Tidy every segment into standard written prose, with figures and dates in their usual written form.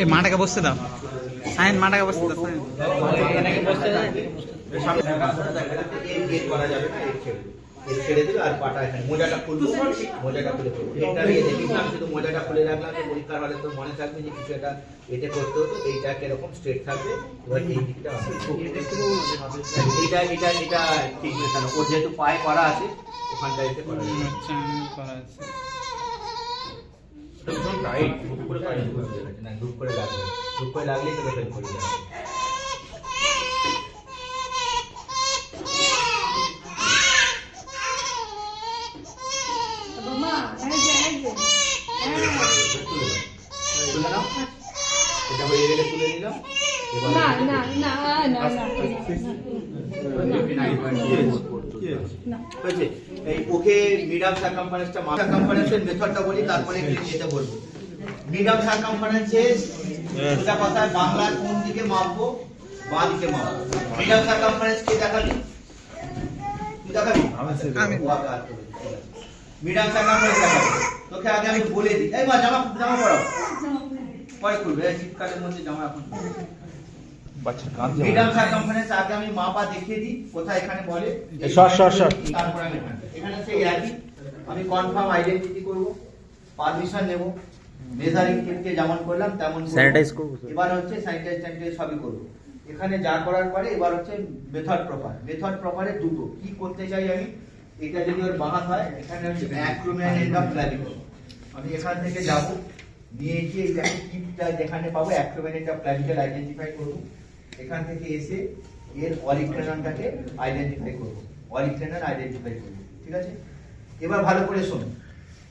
এই মাটাকে বসতে দাও, সাইন মাটাকে বসতে দাও, ছেড়ে দেবে আর পাটা এখানে মোজাটা খুলবো, মোজাটা খুলে ফেলবো। এটা নিয়ে দেখলাম শুধু মোজাটা খুলে রাখলাম, পরীক্ষার হলে তো মনে থাকবে যে কিছু একটা এটা করতে হতো, এইটা এরকম স্ট্রেট থাকবে। এবার এই দিকটা এটা এটা এটা ঠিক মেশানো, ওর যেহেতু পায়ে করা আছে ওখানটা এতে করা আছে। রাইট ধূপ করে পানি না, ধূপ করে লাগবে, ধূপ করে লাগলেই তো ফেল করে যাবে। এটা হয়ে গেলে তুলে নিলাম। এই ওকে মিডিয়াম সারকামফারেন্সটা সারকামফারেন্সের মেথডটা বলি, তারপরে এটা বলবো। মিডিয়াম সারকামফারেন্সের সোজা কথা বাংলা কোন দিকে মাপবো, বাঁ দিকে মাপবো। মিডিয়াম সারকামফারেন্স কে দেখাবি, তুই দেখাবি? আমি মিডিয়াম সারকামফারেন্স দেখাবো তোকে। আগে আমি বলে দিই, এই মা জামা জামা পরাও, পরে করবে, শীতকালের মধ্যে জামা এখন মিডিয়াম সারকামফারেন্স আগে আমি মাপা দেখিয়ে দিই কোথায়, এখানে বলে তারপর আমি এখানে সেই একই আমি কনফার্ম আইডেন্টিটি করব, পারমিশন নেব, মেজারিং টেপকে যেমন করলাম তেমন স্যানিটাইজ করব। এবার হচ্ছে স্যানিটাইজ সবই করব। এখানে যা করার পরে এবার হচ্ছে মেথড প্রপার। মেথড প্রপারে দুটো কি করতে চাই আমি, এটা যদি ওর বানান হয় এখানে হচ্ছে অ্যাক্রোম্যান এন্ড অফ ক্লাভিকল। আমি এখান থেকে যাব, নিয়ে গিয়ে এই টিপটা যেখানে পাবো অ্যাক্রোম্যান এন্ড অফ ক্লাভিকল আইডেন্টিফাই করব। এখান থেকে এসে এর অরিক্টেননটাকে আইডেন্টিফাই করব, অরিক্টেনন আইডেন্টিফাই করব। ঠিক আছে, এবার ভালো করে শোনো,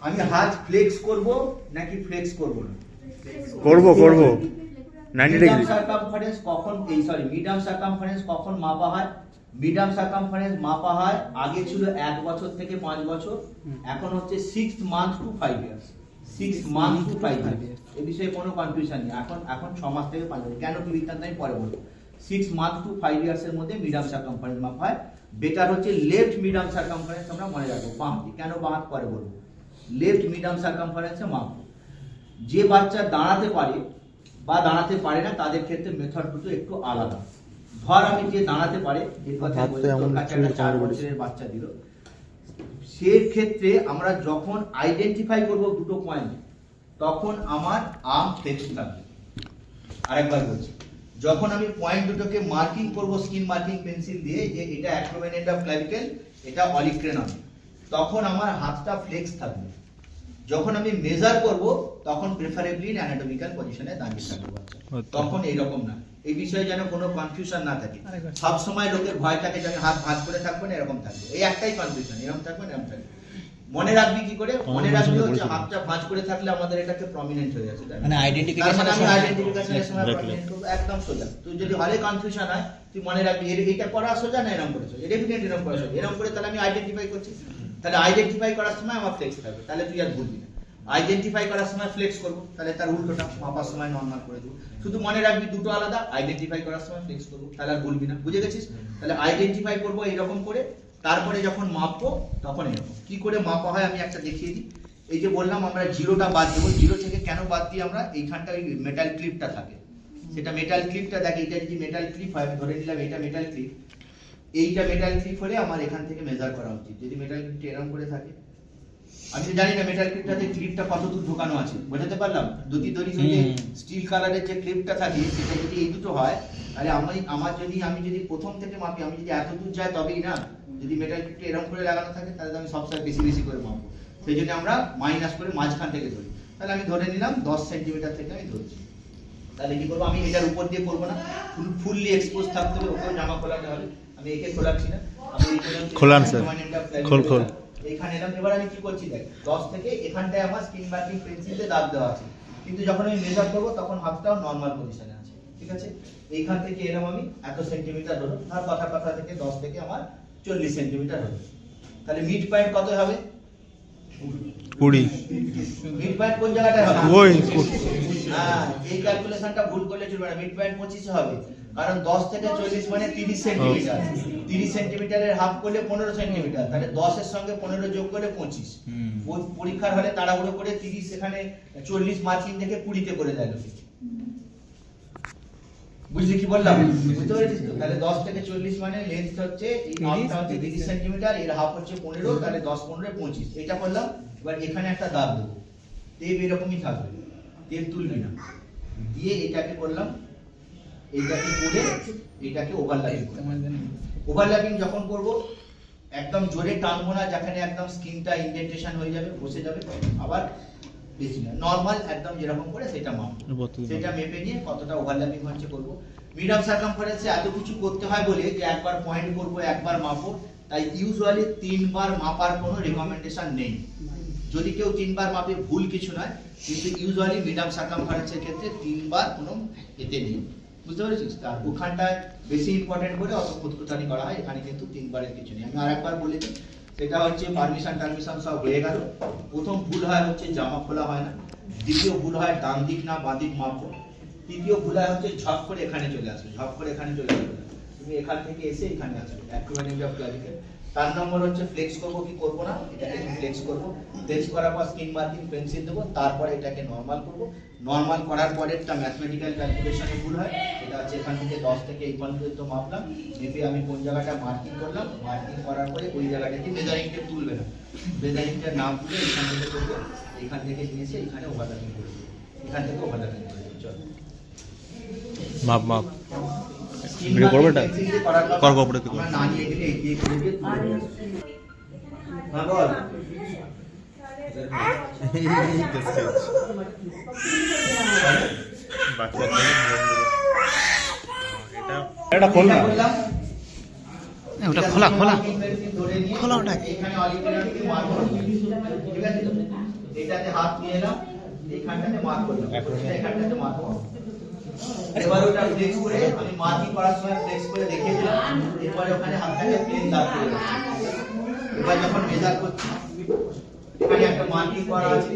আমি হাত ফ্লেক্স করব নাকি ফ্লেক্স করব না? করব 90 ডিগ্রি। মিডিয়াম সারকামফারেন্স কখন মিডিয়াম সারকামফারেন্স কখন মাপা হয়? মিডিয়াম সারকামফারেন্স মাপা হয় আগে ছিল 1 বছর থেকে 5 বছর, এখন হচ্ছে 6 month to 5 years. 6 month to 5 years, এই বিষয়ে কোনো কনফিউশন নেই। এখন 6 মাস থেকে 5 বছর। কেন কি বিজ্ঞান আমি পরে বলবো। 6 মান্থ টু 5 ইয়ার্স এর মধ্যে মিডিয়াম সারকামফারেন্স মাপা হয়। বেটার হচ্ছে লেফট মিডিয়াম সারকামফারেন্স আমরা মনে রাখবো, বাম দিকে। কেন বাম পরে বলবো। লেফট মিডিয়াম সারকামফারেন্সে মাপবো। যে বাচ্চা দাঁড়াতে পারে বা দাঁড়াতে পারে না তাদের ক্ষেত্রে মেথড দুটো একটু আলাদা। ধর আমি যে দাঁড়াতে পারে, এই কথা বলে তোর কাছে একটা 4 বছরের বাচ্চা দিল, সেই ক্ষেত্রে আমরা যখন আইডেন্টিফাই করব দুটো পয়েন্ট, তখন আমার আর্ম ফ্লেক্স থাকবে। আরেকবার বলছি, যখন আমি পয়েন্ট দুটোকে মার্কিং করব স্কিন মার্কিং পেন্সিল দিয়ে, যে এটা অ্যাক্রোম্যান এন্ড অফ ক্লাভিকল, এটা অলিক্রেনন, তখন আমার হাতটা ফ্লেক্স থাকবে। যখন আমি মেজার করব তখন প্রেফারেবলি অ্যানাটমিক্যাল পজিশনে দাঁড়িয়ে থাকবে বাচ্চা, তখন এইরকম না। এই বিষয়ে যেন কোনো কনফিউশন না থাকে। সব সময় লোকের ভয় থাকে যে আমি হাত ভাঁজ করে থাকবো না, এরকম থাকবে। এই একটাই কনফিউশন, এরকম থাকবে না, এরকম থাকবে। মনে রাখবি কি করে? মনে রাখবি হচ্ছে হাতটা ভাঁজ করে থাকলে আমাদের এটাকে প্রমিনেন্ট হয়ে যাচ্ছে, মানে আইডেন্টিফিকেশনের সময় প্রমিনেন্ট করব, একদম সোজা। তুই যদি হলে কনফিউশন হয়, তুই মনে রাখবি এটা করা সোজা না এরকম করে সোজা, ডেফিনেটলি এরকম করা সোজা, এরকম করে তাহলে আমি আইডেন্টিফাই করছি। তাহলে আইডেন্টিফাই করার সময় আমার ফ্লেক্স থাকবে, তাহলে তুই আর ভুলবি না। আইডেন্টিফাই করার সময় ফ্লেক্স করব, তাহলে তার উল্টোটা মাপার সময় নরমাল করে দেব। শুধু মনে রাখবি দুটো আলাদা, আইডেন্টিফাই করার সময় ফ্লেক্স করব, তাহলে আর ভুলবি না। বুঝে গেছিস? তাহলে আইডেন্টিফাই করব এইরকম করে, তারপরে যখন মাপবো তখন এরকম। কি করে মাপা হয় আমি একটা দেখিয়ে দিই। এই যে বললাম আমরা জিরোটা বাদ দেবো, জিরো থেকে কেন বাদ দিই আমরা? এইখানটা ওই মেটাল ক্লিপটা থাকে, সেটা মেটাল ক্লিপটা দেখ, এটা যদি মেটাল ক্লিপ হয়, আমি ধরে নিলাম এটা মেটাল ক্লিপ, এইটা মেটাল ক্লিপ হলে আমার এখান থেকে মেজার করা উচিত। যদি মেটাল ক্লিপটা এরকম করে থাকে, আমি তো জানি না মেটাল ক্লিপটাতে ক্লিপটা কত দূর ঢোকানো আছে, বোঝাতে পারলাম? দুটি দড়ি যদি স্টিল কালারের যে ক্লিপটা থাকে সেটা যদি এই দুটো হয়, তাহলে আমি যদি প্রথম থেকে মাপি, আমি যদি এত দূর যাই তবেই না। যদি মেটাল ক্লিপটা এরকম করে লাগানো থাকে তাহলে আমি সবসময় বেশি বেশি করে মাপবো, সেই জন্য আমরা মাইনাস করে মাঝখান থেকে ধরি। তাহলে আমি ধরে নিলাম 10 সেন্টিমিটার থেকে আমি ধরছি। তাহলে কি করবো, আমি এটার উপর দিয়ে করবো না, ফুললি এক্সপোজ থাকতে হবে, ওকেও জামা খোলাতে হবে। আমি একে খোলাচ্ছি না, আমি খোলান স্যার, খোল এখানে এলাম। এবার আমি কি করছি দেখ, 10 থেকে এখানটায় আমার স্কিন মার্কিং পেন্সিলে দাগ দেওয়া আছে, কিন্তু যখন আমি মেজার করবো তখন হাতটাও নরমাল পজিশনে আছে। ঠিক আছে, এইখান থেকে এলাম আমি এত সেন্টিমিটার হলো, আর কথা থেকে 10 থেকে আমার 40 সেন্টিমিটার হলো। তাহলে মিড পয়েন্ট কত হবে? 20। মিড পয়েন্ট কোন জায়গাটায় হবে? ওই হ্যাঁ, এই ক্যালকুলেশনটা ভুল করলে চলবে না। মিড পয়েন্ট 25 হবে। কারণ 10 থেকে 40 মানে 30 সেন্টিমিটার, 30 সেন্টিমিটারের হাফ করলে 15 সেন্টিমিটার, তাহলে 10 এর সঙ্গে 15 যোগ করলে 25। পরীক্ষার হলে তাড়াহুড়ো করে 30 এখানে 40 মার্কিং থেকে 20 তে করে দেয় লোকে। বুঝলি কি বললাম? বুঝতে পেরেছিস তো? তাহলে 10 থেকে 40 মানে লেন্থ হচ্ছে এই হাফটা হচ্ছে 30 সেন্টিমিটার, এর হাফ হচ্ছে 15, তাহলে 10 15 25। এটা করলাম। এবার এখানে একটা দাগ দেবো, টেপ এরকমই থাকবে, টেপ তুলবি না, দিয়ে এটাকে করলাম, এইটাকে করে এটাকে ওভারল্যাপিং করলাম। ওভারল্যাপিং যখন করব একদম জোরে টানবো না, যেখানে একদম স্কিনটা ইনডেন্টেশন হয়ে যাবে, বসে যাবে, আবার বেশি না, নরমাল একদম যেরকম করে সেটা মাপবো, সেটা মেপে নিয়ে কতটা ওভারল্যাপিং হচ্ছে করব। মিডিয়াম সার্কামফারেন্সে এত কিছু করতে হয় বলে যে একবার পয়েন্ট করব, একবার মাপবো, তাই ইউজুয়ালি 3 বার মাপার কোনো রেকমেন্ডেশন নেই। যদি কেউ 3 বার মাপে ভুল কিছু নয়, কিন্তু ইউজুয়ালি মিডিয়াম সার্কামফারেন্সের ক্ষেত্রে 3 বার কোনো এতে নেই। বুঝতে পেরেছিস? তার ওখানটায় বেশি ইম্পর্টেন্ট বলে অত খুঁতখুঁতানি করা হয়, এখানে কিন্তু 3 বারের কিছু নেই। আমি আরেকবার বলেছি, সেটা হচ্ছে পারমিশন সব হয়ে গেল। প্রথম ভুল হয় হচ্ছে জামা খোলা হয় না, দ্বিতীয় ভুল হয় ডান দিক না বাঁ দিক মাপবো, তৃতীয় ভুল হয় হচ্ছে ঝপ করে এখানে চলে আসবে, ঝপ করে এখানে চলে আসবে, তুমি এখান থেকে এসে এখানে আসবে, অ্যাকুরেট অফ ক্লারিক্যাল। 4 নম্বর হচ্ছে ফ্লেক্স করবো কি করবো না, এটাকে ফ্লেক্স করবো, ফ্লেক্স করার পর স্কিন মার্কিং পেন্সিল দেবো, তারপরে এটাকে নরমাল করবো। নরমাল করার পরে একটা ম্যাথমেটিক্যাল ক্যালকুলেশনে ভুল হয়, এটা হচ্ছে এখান থেকে 10 থেকে এই পর্যন্ত মাপলাম, মেপে আমি কোন জায়গাটা মার্কিং করলাম, মার্কিং করার পরে ওই জায়গাটাকে মেজারিং টেপ তুলবে না, মেজারিং টেপ না তুলে এখান থেকে করবো, এখান থেকে নিয়ে এসে এখানে ওভারল্যাপিং করবো, এখান থেকে ওভারল্যাপিং করবো। চল মাপ মাপ ভিডিও করবে এটা করবো উপরে থেকে আমরা না নিয়ে গেলে এগিয়ে করবে। হ্যাঁ বল। এটা খোল না, বললাম ওটা খোলা খোলা ধরে নিয়ে খোলা ওটা এখানে অলিম্পিয়াডকে মার্ক করব, ঠিক আছে? এটাতে হাত নিয়ে এলাম, এইখানটাতে মার্ক করলাম, এখানটাতে মার্ক করব। এবার ওটা ফ্লেক্স করে আমি মার্কিং করার সময় ফ্লেক্স করে দেখিয়ে দিলাম, এরপরে ওখানে হাতটাকে প্লেন দাগ করে দিলাম। এবার যখন মেজার করছি, এখানে একটা মার্কিং করা আছে,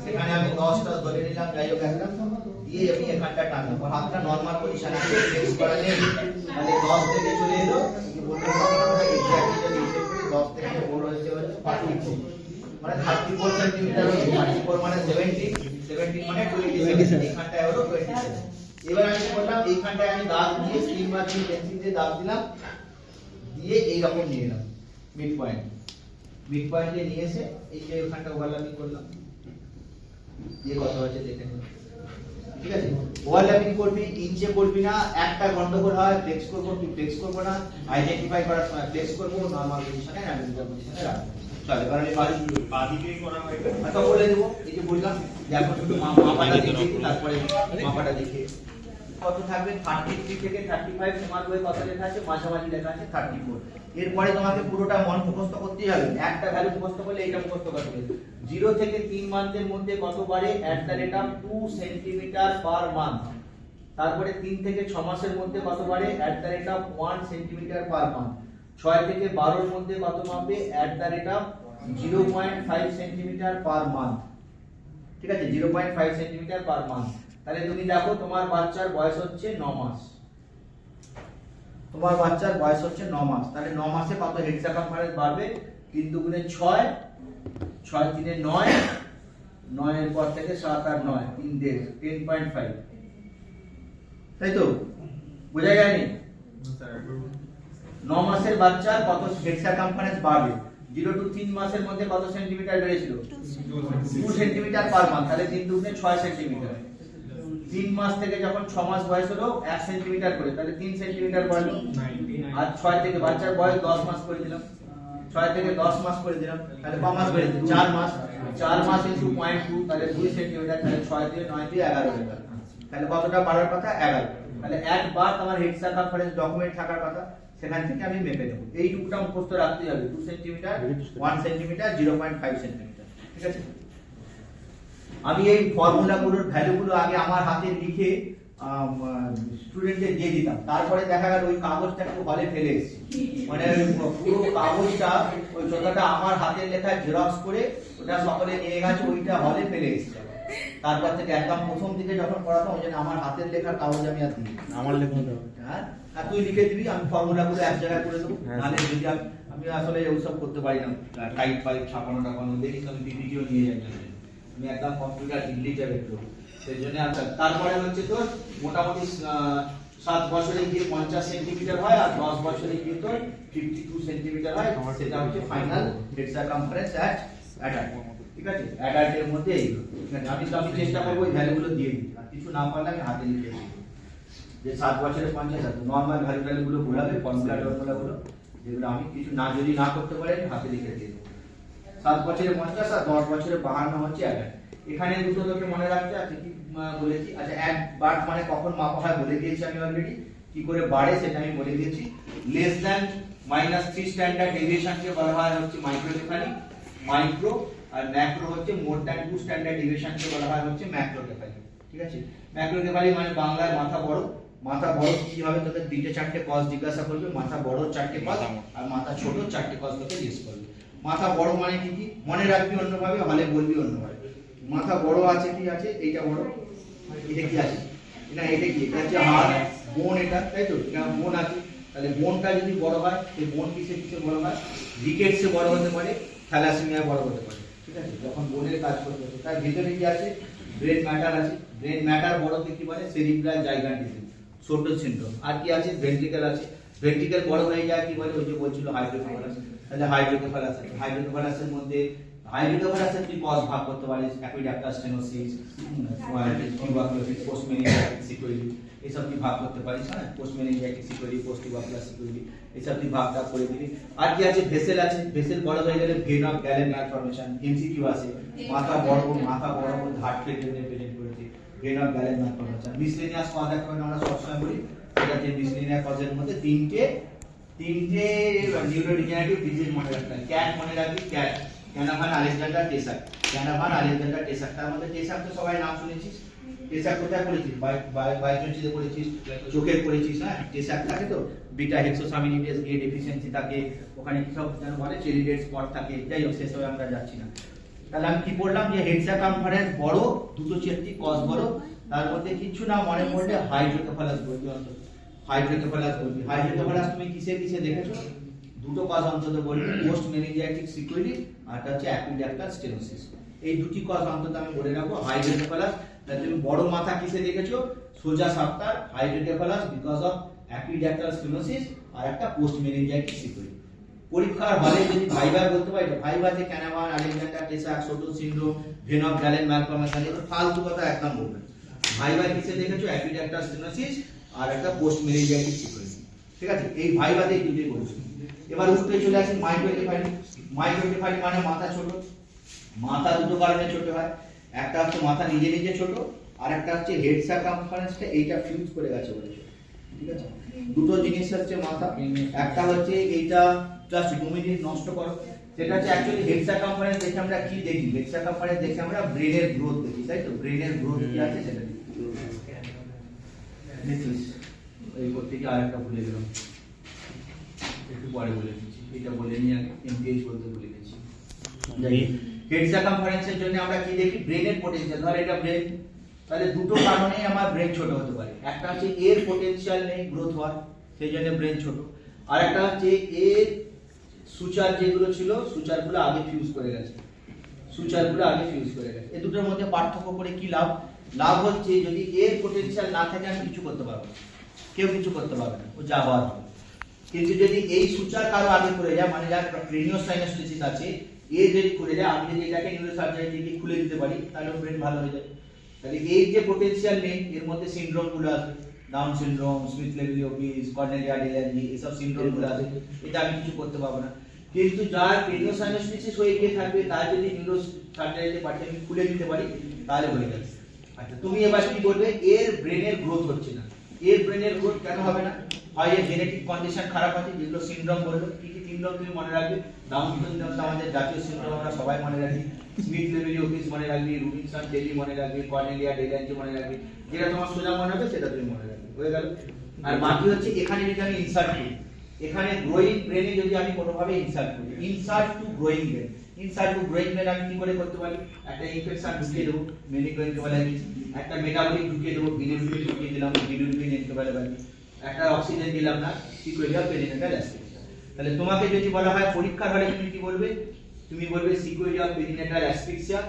সেখানে আমি 10টা ধরে নিলাম, যাই হোক একটা দিয়ে আমি এখানটা টানলাম, হাতটা নরমাল পজিশনে আছে, ফ্লেক্স করা নেই, তাহলে 10 থেকে চলে এলো, কি বলতে হবে এক্স্যাক্টলি যদি হিসেব করি 10 থেকে 4 হচ্ছে 34, মানে 34 সেন্টিমিটার হচ্ছে, 34 মানে 70, 17 মানে 27, এখানটা হলো 27। এবার আমি কি করলাম, এইখানটায় আমি দাগ দিয়ে স্কিন মার্কিং পেন্সিল দিয়ে দাগ দিলাম, দিয়ে এই রকম নিয়ে এলাম মিড পয়েন্ট, মিড পয়েন্টে নিয়ে এসে এই যে ওখানটা ওভারল্যাপিং করলাম, দিয়ে কত হচ্ছে দেখে নিন, ঠিক আছে? ওভারল্যাপিং করবি, ইঞ্চে করবি না, একটা গন্ডগোল হয়, ফ্লেক্স করবো কি ফ্লেক্স করবো না, আইডেন্টিফাই করার সময় ফ্লেক্স করবো, নরমাল পজিশনে অ্যানালিটিক্যাল পজিশনে রাখবো। চলে, কারণ এই বাদিকেই করা হয়, আচ্ছা বলে দেবো, এই যে বললাম যে এখন শুধু মাপাটা দেখিয়ে, তারপরে মাপাটা দেখিয়ে কত থাকবে 33 থেকে 35, তোমার বইয়ে কত লেখা আছে, মাঝামাঝি লেখা আছে 34। এরপরে তোমাকে পুরোটা মন মুখস্থ করতেই হবে, একটা ভ্যালু মুখস্থ করলে এটা মুখস্থ করতে হবে। 0 থেকে 3 মান্থের মধ্যে কত বারে @2 সেন্টিমিটার পার মান্থ, তারপরে 3 থেকে 6 মাসের মধ্যে কত বারে @1 সেন্টিমিটার পার মান্থ, 6 থেকে 12 এর মধ্যে কত মাপে @0.5 সেন্টিমিটার পার মান্থ, ঠিক আছে? 0.5 সেন্টিমিটার পার মান্থ। তাহলে তুমি দেখো তোমার বাচ্চার বয়স হচ্ছে 9 মাস, তোমার বাচ্চার বয়স হচ্ছে 9 মাস, তাহলে 9 মাসে কত হেড সার্কামফারেন্স বাড়বে? 3 দুগুণে 6, 6 3 9, 9 এর পর থেকে 7 আর 9 3 দেড় 10.5, তাই তো? বোঝা যায়নি? 9 মাসের বাচ্চার কত হেড সার্কামফারেন্স বাড়বে? 0 to 3 মাসের মধ্যে কত সেন্টিমিটার বেড়েছিল? 2 সেন্টিমিটার পার মান্থ, তাহলে 3 দুগুণে 6 সেন্টিমিটার। 3 মাস থেকে যখন 6 মাস বয়স হলো 1 সেন্টিমিটার করে, তাহলে 3 সেন্টিমিটার বাড়লো। আর 6 থেকে বাচ্চার বয়স 10 মাস করে দিলাম, 6 থেকে 10 মাস করে দিলাম, তাহলে ক মাস বেড়েছে? 4 মাস, 4 মাস ইনটু 0.2, তাহলে 2 সেন্টিমিটার, তাহলে 6 দিয়ে 9 দিয়ে 11 হয়ে গেল, তাহলে কতটা বাড়ার কথা? 11। তাহলে একবার তোমার হেড সার্কামফারেন্স ডকুমেন্ট থাকার কথা, সেখান থেকে আমি মেপে দেবো, এইটুকুটা মুখস্থ রাখতেই হবে, 2 সেন্টিমিটার, 1 সেন্টিমিটার, 0.5 সেন্টিমিটার, ঠিক আছে? আমি এই ফর্মুলাগুলোর ভ্যালুগুলো আগে আমার হাতে লিখে স্টুডেন্টদের দিয়ে দিতাম, তারপরে দেখা গেল ওই কাগজটা একটু হলে ফেলে এসেছি, মানে পুরো কাগজটা ওই যতটা আমার হাতের লেখায় জেরক্স করে ওটা সকলে নিয়ে গেছে, ওইটা হলে ফেলে এসেছে। তারপর থেকে একদম প্রথম দিকে যখন পড়াতাম ওই জন্য আমার হাতের লেখার কাগজ আমি আর দিই আমার লেখা দাও। হ্যাঁ আর তুই লিখে দিবি, আমি ফর্মুলাগুলো এক জায়গায় করে দেবো। হ্যাঁ। নাহলে যদি আমি আসলে ওসব করতে পারি না, টাইপ ফাইপ ছাপানো টাপানো দেখিস আমি পিপিটিও নিয়ে যাই না, আমি একদম কম্পিউটার ইলিটারেট একটু সেই জন্য। তারপরে হচ্ছে তোর মোটামুটি 7 বছরে গিয়ে 50 সেন্টিমিটার হয় আর 10 বছরে গিয়ে তোর 52 সেন্টিমিটার হয়। সেটা হচ্ছে final head circumference at adult. ঠিক আছে, অ্যাডাল্টের মধ্যে এইগুলো। ঠিক আছে, আমি চেষ্টা করবো ওই ভ্যালুগুলো দিয়ে দিই, আর কিছু না পারলে আমি হাতে লিখে দিই যে 7 বছরে 50 আছে নর্মাল ভ্যালু ভ্যালুগুলো ঘোরাবে, ফর্মুলা টর্মুলাগুলো যেগুলো আমি কিছু না যদি না করতে পারি আমি হাতে লিখে দিয়ে দেবো। 7 বছরে 50 আর 10 বছরে 52 হচ্ছে অ্যাডাল্ট। এখানে দুটো তোকে মনে রাখতে আছে কি বলেছি, আচ্ছা এক বার্থ মানে কখন মাপা হয় বলে দিয়েছি আমি অলরেডি, কি করে বাড়ে সেটা আমি বলে দিয়েছি। লেস দ্যান -3 স্ট্যান্ডার্ড ডেভিয়েশনকে বলা হয় হচ্ছে মাইক্রোকেফালি, মাইক্রো, আর ম্যাক্রো হচ্ছে মোর দ্যান 2 স্ট্যান্ডার্ড ডেভিয়েশনকে বলা হয় হচ্ছে ম্যাক্রোকেফালি। ঠিক আছে, ম্যাক্রোকেফালি মানে বাংলায় মাথা বড়। মাথা বড় কি হবে, তোকে 3-4টে কজ জিজ্ঞাসা করবে, মাথা বড় 4টে কজ আর মাথা ছোট 4টে কজ তোকে জিজ্ঞেস করবে। মাথা বড় মানে কি কি মনে রাখবি অন্যভাবে, হলে বলবি অন্যভাবে। মাথা বড় আছে কি আছে, এইটা বড়, এটা কি আছে না, এটা কি, এটা হচ্ছে হাড়, বোন, এটা তাই তো, এটা বোন আছে। তাহলে বোনটা যদি বড় হয় এই বোন কিসে কিসে বড় হয়, রিকেটসে বড় হতে পারে, থ্যালাসেমিয়া বড় হতে পারে। ঠিক আছে, যখন বোনের কাজ করতে হবে তার ভিতরে কি আছে, ব্রেন ম্যাটার আছে। ব্রেন ম্যাটার বড় কি পারে, সেরিব্রাল জাইগান্টিজম, শোল্ডার সিনড্রোম। আর কি আছে, ভেন্ট্রিকল আছে। ভেন্ট্রিকল বড় হয়ে যায় কি বলে, ওই যে বলছিল হাইড্রোকেফালাস। তাহলে হাইড্রোকেফালাস আছে, হাইড্রোকেফালাসের মধ্যে হাইড্রোকেফালাসের তুই কজ ভাগ করতে পারিস, অ্যাকুইডাক্টাস স্টেনোসিস, টিউবারকুলোসিস, পোস্ট মেনিনজাইটিস সিকোয়েলি, এইসব তুই ভাগ করতে পারিস। হ্যাঁ, পোস্ট মেনিনজাইটিস সিকোয়েলি, পোস্ট টিউবারকুলাস সিকোয়েলি, এইসব তুই ভাগ করে দিবি। আর কি আছে, ভেসেল আছে। ভেসেল বড় হয়ে গেলে vein of Galen malformation, MCQ আছে। মাথা বড় হার্ট ফেলিয়ার প্রেজেন্ট করেছে, vein of Galen malformation. Miscellaneous cause একটা আমরা সবসময় বলি, ঠিক আছে, মিসলেনিয়াস কজের মধ্যে তিনটে নিউরোডিজেনারেটিভ ডিজিজ মনে রাখতে হয়। ক্যাট মনে রাখবি, ক্যাট ক্যানাভান আলেকজান্ডার টেসাক, ক্যানাভান আলেকজান্ডার টেসাক। তার মধ্যে টেসাক তো সবাই নাম শুনেছিস। টেসাক কোথায় পড়েছিস, বায়োকেমিস্ট্রিতে পড়েছিস, চোখের পড়েছিস। হ্যাঁ, টেসাক থাকে তো, বিটা হেক্সোসামিনেটেজ এ ডেফিসিয়েন্সি থাকে, ওখানে কি সব যেন বলে চেরিডেড স্পট থাকে। যাই হোক, সেসবে আমরা যাচ্ছি না। তাহলে আমি কি বললাম যে হেড সারকামফারেন্স বড়, দুটো চেটটি কজ বড়, তার মধ্যে কিছু না মনে পড়লে হাইড্রোকেফালাস বলবি অন্তত। হাইড্রোকেফালাস বলবি। হাইড্রোকেফালাস তুমি কিসে কিসে দেখেছো, দুটো কজ অন্তত বলবি, পোস্ট মেনিনজাইটিক সিকোয়েলি আর হচ্ছে অ্যাকুইডাক্টাস স্টেনোসিস। এই দুটি কজ অন্তত আমি বলে রাখবো। হাইড্রোকেফালাস, তাহলে তুমি বড় মাথা কিসে দেখেছো, সোজা সাপটার হাইড্রোকেফালাস বিকজ অফ অ্যাকুইডাক্টাস স্টেনোসিস আর একটা পোস্ট মেনিনজাইটিক সিকোয়েলি। পরীক্ষার হলে যদি ভাইবা বলতে পারি, ভাইবাতে Canavan Alexander Tay Sachs, shoulder syndrome, vein of Galen malformation, এগুলো ফালতু কথা একদম বলবেন। ভাইবা কিসে দেখেছো, অ্যাকুইডাক্টাস স্টেনোসিস আর একটা পোস্ট মেনিনজাইটিক সিকোয়েলি। ঠিক আছে, এই ভাইবাতে এই দুটোই বলছি। এবার উঠতে চলে আসি মাইক্রোকেফালি। মাইক্রোকেফালি মানে মাথা ছোট। মাথা দুটো কারণে ছোট হয়, একটা হচ্ছে মাথা নিজে নিজে ছোট, আর একটা হচ্ছে হেড সারকামফারেন্সটা এইটা ফিউজ করে গেছে বলেছে। ঠিক আছে, দুটো জিনিস হচ্ছে মাথা, একটা হচ্ছে এইটা জাস্ট 2 মিনিট নষ্ট করো। সেটা হচ্ছে অ্যাকচুয়ালি হেড সারকামফারেন্স দেখে আমরা কি দেখি, হেড সারকামফারেন্স দেখে আমরা ব্রেনের গ্রোথ দেখি, তাই তো। ব্রেনের গ্রোথ কি আছে সেটা দেখিস। এই করতে গিয়ে আরেকটা ভুলে গেলাম, একটু পরে বলে দিচ্ছি। এটা বলে নিয়ে আগে এমপিএইচ বলতে ভুলে গেছি। হেড সারকামফারেন্সের জন্য আমরা কি দেখি, ব্রেনের পটেনশিয়াল। ধর এটা ব্রেন, তাহলে দুটো কারণেই আমার ব্রেন ছোট হতে পারে। একটা হচ্ছে এর পটেনশিয়াল নেই গ্রোথ হওয়ার, সেই জন্য ব্রেন ছোট। আর একটা হচ্ছে এর সুচার যেগুলো ছিল, সুচারগুলো আগে ফিউজ করে গেছে, সুচারগুলো আগে ফিউজ করে গেছে। এই দুটোর মধ্যে পার্থক্য করে কি লাভ, লাভ হচ্ছে যদি এর পটেনশিয়াল না থাকে আমি কিছু করতে পারবো না, কেউ কিছু করতে পারবে না, ও যা হওয়ার হবে। কিন্তু যদি এই সুচার কারো আগে করে যায়, মানে যার ক্রেনিওসাইনাসটিসিস আছে, এ যদি করে যায়, আমি যদি এটাকে নিউরোসার্জারি দিয়ে খুলে দিতে পারি, তাহলে ব্রেন ভালো হয়ে যাবে। তাহলে এই যে পটেনশিয়াল নেই, এর মধ্যে সিনড্রোম গুলো আছে, Down syndrome, Smith Lemli Opitz, Cornelia de Lange, এসব সিনড্রোম গুলো আছে, এটা আমি কিছু করতে পারবো না। কিন্তু যার ক্রেনিওসাইনাসটিসিস হয়ে গিয়ে থাকবে, তার যদি নিউরোসার্জারিতে পাঠিয়ে আমি খুলে দিতে পারি, তাহলে হয়ে যাবে। আচ্ছা, তুমি এবার কি বলবে, এর ব্রেনের গ্রোথ হচ্ছে না। এর ব্রেনের গ্রোথ কেন হবে না, হয় এর জেনেটিক কন্ডিশন খারাপ আছে, যেগুলো সিনড্রোম বললো। কি কি সিনড্রোম তুমি মনে রাখবে, ডাউন সিনড্রোম তো আমাদের জাতীয় সিনড্রোম, আমরা সবাই মনে রাখি। স্মিথ লেভিওপিস মনে রাখবি, রবিনসন ডেলি মনে রাখবি, কর্নেলিয়া ডি ল্যাঞ্জি মনে রাখবি। যেটা তোমার সোজা মনে হবে সেটা তুমি মনে রাখবে, হয়ে গেল। আর বাকি হচ্ছে এখানে যদি আমি ইনসার্ট করি, এখানে গ্রোয়িং ব্রেনে যদি আমি কোনোভাবে ইনসার্ট করি, insert to growing brain. Inside brain মেল আমি কি করে করতে পারি, একটা ইনফেকশন ঢুকিয়ে দেবো মেনিনজাইটিস, একটা মেটাবলিক ঢুকিয়ে দেবো বিলিরুবিন ঢুকিয়ে দিলাম বিলিরুবিন এনকেফালোপ্যাথি, একটা অক্সিজেন দিলাম না সিকোয়েডিয়া পেরিনেটাল অ্যাসফিক্সিয়া। তাহলে তোমাকে যদি বলা হয় পরীক্ষার হলে তুমি কি বলবে, তুমি বলবে sequelae perinatal asphyxia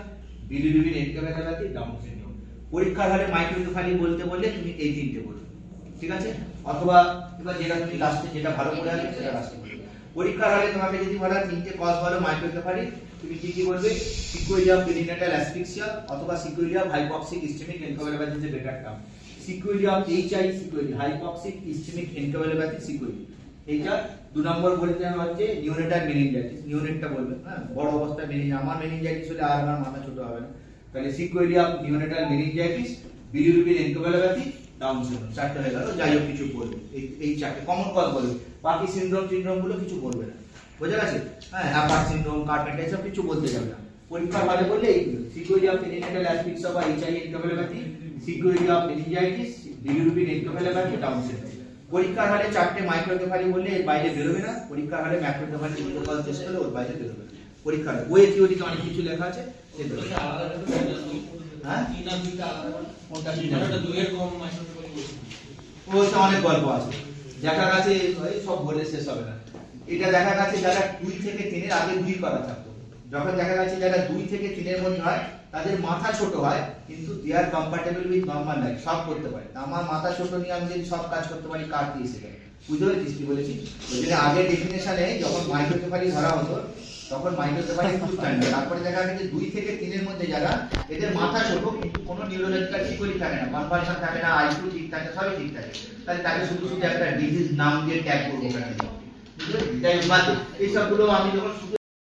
bilirubin encephalopathy Down syndrome. পরীক্ষার হলে মাইক্রোকেফালি বলতে বললে তুমি এই তিনটে বলবে, ঠিক আছে? অথবা এবার যেটা তুমি লাস্টে যেটা ভালো করে আসবে সেটা লাস্টে বলবে। পরীক্ষার হলে তোমাকে যদি বলা তিনটে কজ বলো মাইক্রোকেফালি, তুমি কি বলবে, সিকোয়েডিয়া পেরিনেটাল অ্যাসফিক্সিয়া অথবা sequelae hypoxic ischaemic encephalopathy is a better term. Sequelae HI sequelae hypoxic ischaemic encephalopathy sequelae. এইটা 2 নম্বর বলতে হচ্ছে নিওনেটাল মেনিনজাইটিস, নিওনেটটা বলবে, হ্যাঁ বড় অবস্থায় আমার মেনিনজাইটিস হলে আর আমার মাথা ছোট হবে না। তাহলে sequelae neonatal meningitis bilirubin encephalopathy Down syndrome, চারটে হয়ে গেল। যাই হোক কিছু বলবে, এই চারটে কমন কজ বলবে, বাকি সিনড্রোম গুলো কিছু বলবে না, বোঝা গেছে? হ্যাঁ অ্যাপার্ট সিনড্রোম কার্পেন্টার এসব কিছু বলতে যাবে না। পরীক্ষার হলে বললে এইগুলো সিকোয়েডিয়া পেরিনেটাল অ্যাসফিক্সিয়া বা HI encephalopathy, sequelae meningitis bilirubin encephalopathy Down syndrome. পরীক্ষার হলে চারটে মাইক্রোকেফালি বললে এর বাইরে বেরোবে না, পরীক্ষার হলে ম্যাক্রোকেফালি প্রোটোকল টেস্ট করলে ওর বাইরে বেরোবে। পরীক্ষার বইয়ে থিওরিতে অনেক কিছু লেখা আছে, হ্যাঁ কোনটা কি জানো? ওইটা অনেক গল্প আছে, দেখা গেছে সব বলে শেষ হবে না। এটা দেখা গেছে যারা 2 থেকে 3 এর আগে 2 করা থাকতো, যখন দেখা গেছে যারা 2 থেকে 3 এর মধ্যে হয় তাদের মাথা ছোট হয় কিন্তু দে আর কমফর্টেবল উইথ নরমাল লাইফ, সব করতে পারে। আমার মাথা ছোট নিয়ে আমি যদি সব কাজ করতে পারি কার দিয়ে সেটা বুঝতে পেরেছিস কি বলেছি? ওই জন্য আগে ডেফিনেশনে যখন মাইক্রোকেফালি ধরা হতো তখন মাইক্রোকেফালি খুব স্ট্যান্ডার্ড। তারপরে দেখা গেছে 2 থেকে 3 এর মধ্যে যারা এদের মাথা ছোট কিন্তু কোনো নিউরোলজিক্যাল ঠিকই থাকে না, কনভার্সন থাকে না, আইকিউ ঠিক থাকে, সবই ঠিক থাকে, তাহলে তাকে শুধু শুধু একটা ডিজিজ নাম দিয়ে ট্যাগ করবো কেন? বুঝলে? তাই বাদ এই সবগুলো আমি যখন